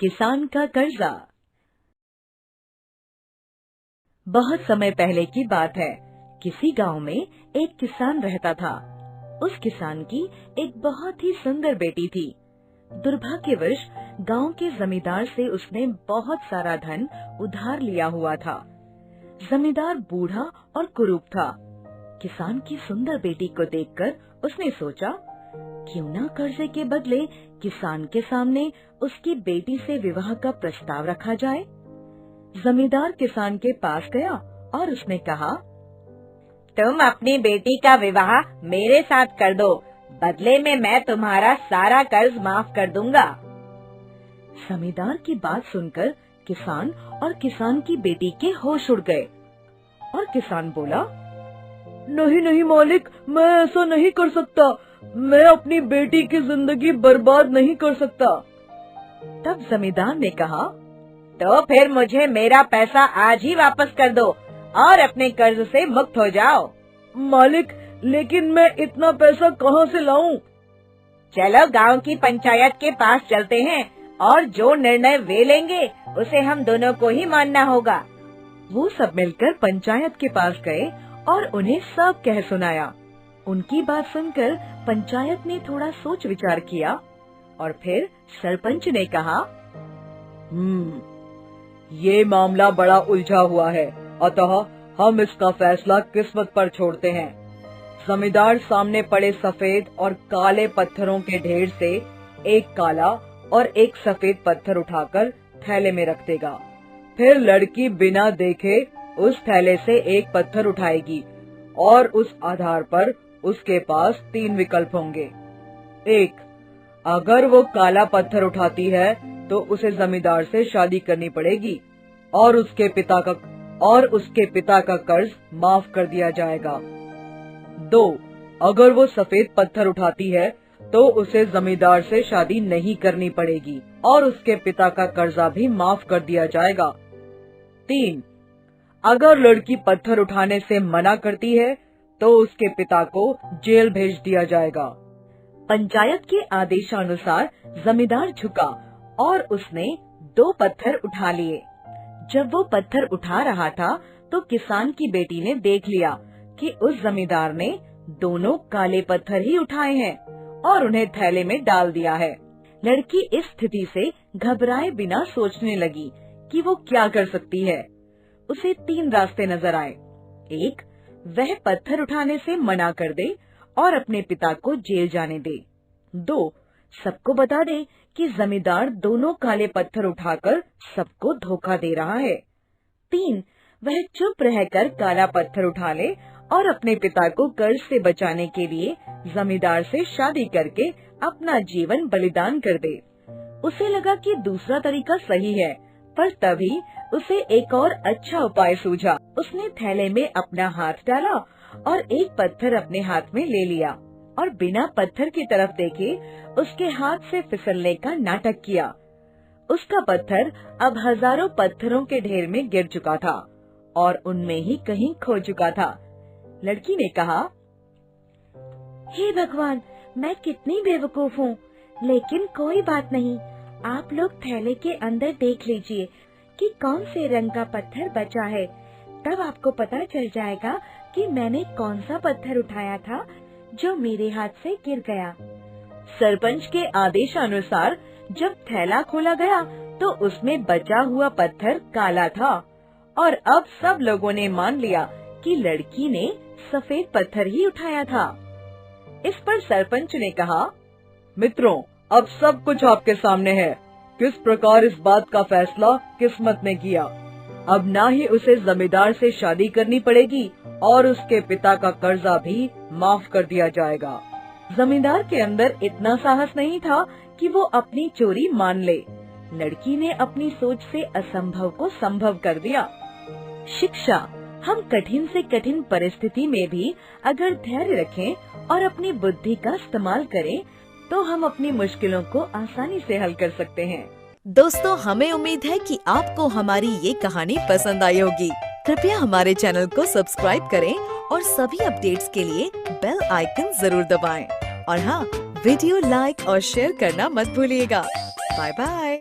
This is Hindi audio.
किसान का कर्जा। बहुत समय पहले की बात है। किसी गांव में एक किसान रहता था। उस किसान की एक बहुत ही सुंदर बेटी थी। दुर्भाग्यवश गांव के जमींदार से उसने बहुत सारा धन उधार लिया हुआ था। जमींदार बूढ़ा और कुरूप था। किसान की सुंदर बेटी को देखकर उसने सोचा, क्यों न कर्जे के बदले किसान के सामने उसकी बेटी से विवाह का प्रस्ताव रखा जाए। जमींदार किसान के पास गया और उसने कहा, तुम अपनी बेटी का विवाह मेरे साथ कर दो, बदले में मैं तुम्हारा सारा कर्ज माफ कर दूंगा। जमींदार की बात सुनकर किसान और किसान की बेटी के होश उड़ गए और किसान बोला, नहीं नहीं मालिक, मैं ऐसा नहीं कर सकता। मैं अपनी बेटी की जिंदगी बर्बाद नहीं कर सकता। तब जमींदार ने कहा, तो फिर मुझे मेरा पैसा आज ही वापस कर दो और अपने कर्ज से मुक्त हो जाओ। मालिक, लेकिन मैं इतना पैसा कहाँ से लाऊं? चलो गांव की पंचायत के पास चलते हैं और जो निर्णय वे लेंगे उसे हम दोनों को ही मानना होगा। वो सब मिलकर पंचायत के पास गए और उन्हें सब कह सुनाया। उनकी बात सुनकर पंचायत ने थोड़ा सोच विचार किया और फिर सरपंच ने कहा, ये मामला बड़ा उलझा हुआ है, अतः हम इसका फैसला किस्मत पर छोड़ते हैं। जमींदार सामने पड़े सफेद और काले पत्थरों के ढेर से एक काला और एक सफेद पत्थर उठाकर थैले में रख देगा। फिर लड़की बिना देखे उस थैले से एक पत्थर उठाएगी और उस आधार पर उसके पास 3 विकल्प होंगे। 1, अगर वो काला पत्थर उठाती है तो उसे जमींदार से शादी करनी पड़ेगी और उसके पिता का कर्ज माफ कर दिया जाएगा। 2, अगर वो सफेद पत्थर उठाती है तो उसे जमींदार से शादी नहीं करनी पड़ेगी और उसके पिता का कर्जा भी माफ कर दिया जाएगा। 3, अगर लड़की पत्थर उठाने से मना करती है तो उसके पिता को जेल भेज दिया जाएगा। पंचायत के आदेशानुसार जमींदार झुका और उसने 2 पत्थर उठा लिए। जब वो पत्थर उठा रहा था तो किसान की बेटी ने देख लिया कि उस जमींदार ने दोनों काले पत्थर ही उठाए हैं और उन्हें थैले में डाल दिया है। लड़की इस स्थिति से घबराए बिना सोचने लगी कि वो क्या कर सकती है। उसे 3 रास्ते नजर आए। 1, वह पत्थर उठाने से मना कर दे और अपने पिता को जेल जाने दे। 2, सबको बता दे कि जमींदार दोनों काले पत्थर उठाकर सबको धोखा दे रहा है। 3, वह चुप रहकर काला पत्थर उठा ले और अपने पिता को कर्ज से बचाने के लिए जमींदार से शादी करके अपना जीवन बलिदान कर दे। उसे लगा कि दूसरा तरीका सही है, पर तभी उसे एक और अच्छा उपाय सूझा। उसने थैले में अपना हाथ डाला और एक पत्थर अपने हाथ में ले लिया और बिना पत्थर की तरफ देखे उसके हाथ से फिसलने का नाटक किया। उसका पत्थर अब हजारों पत्थरों के ढेर में गिर चुका था और उनमें ही कहीं खो चुका था। लड़की ने कहा, हे भगवान, मैं कितनी बेवकूफ हूँ, लेकिन कोई बात नहीं। आप लोग थैले के अंदर देख लीजिए कि कौन से रंग का पत्थर बचा है, तब आपको पता चल जाएगा कि मैंने कौन सा पत्थर उठाया था जो मेरे हाथ से गिर गया। सरपंच के आदेशानुसार जब थैला खोला गया तो उसमें बचा हुआ पत्थर काला था और अब सब लोगों ने मान लिया कि लड़की ने सफेद पत्थर ही उठाया था। इस पर सरपंच ने कहा, मित्रों, अब सब कुछ आपके सामने है। किस प्रकार इस बात का फैसला किस्मत ने किया। अब ना ही उसे जमींदार से शादी करनी पड़ेगी और उसके पिता का कर्जा भी माफ कर दिया जाएगा। जमींदार के अंदर इतना साहस नहीं था कि वो अपनी चोरी मान ले। लड़की ने अपनी सोच से असंभव को संभव कर दिया। शिक्षा, हम कठिन से कठिन परिस्थिति में भी अगर धैर्य रखें और अपनी बुद्धि का इस्तेमाल करें तो हम अपनी मुश्किलों को आसानी से हल कर सकते हैं। दोस्तों, हमें उम्मीद है कि आपको हमारी ये कहानी पसंद आई होगी। कृपया हमारे चैनल को सब्सक्राइब करें और सभी अपडेट्स के लिए बेल आइकन जरूर दबाएं। और हाँ, वीडियो लाइक और शेयर करना मत भूलिएगा। Bye bye.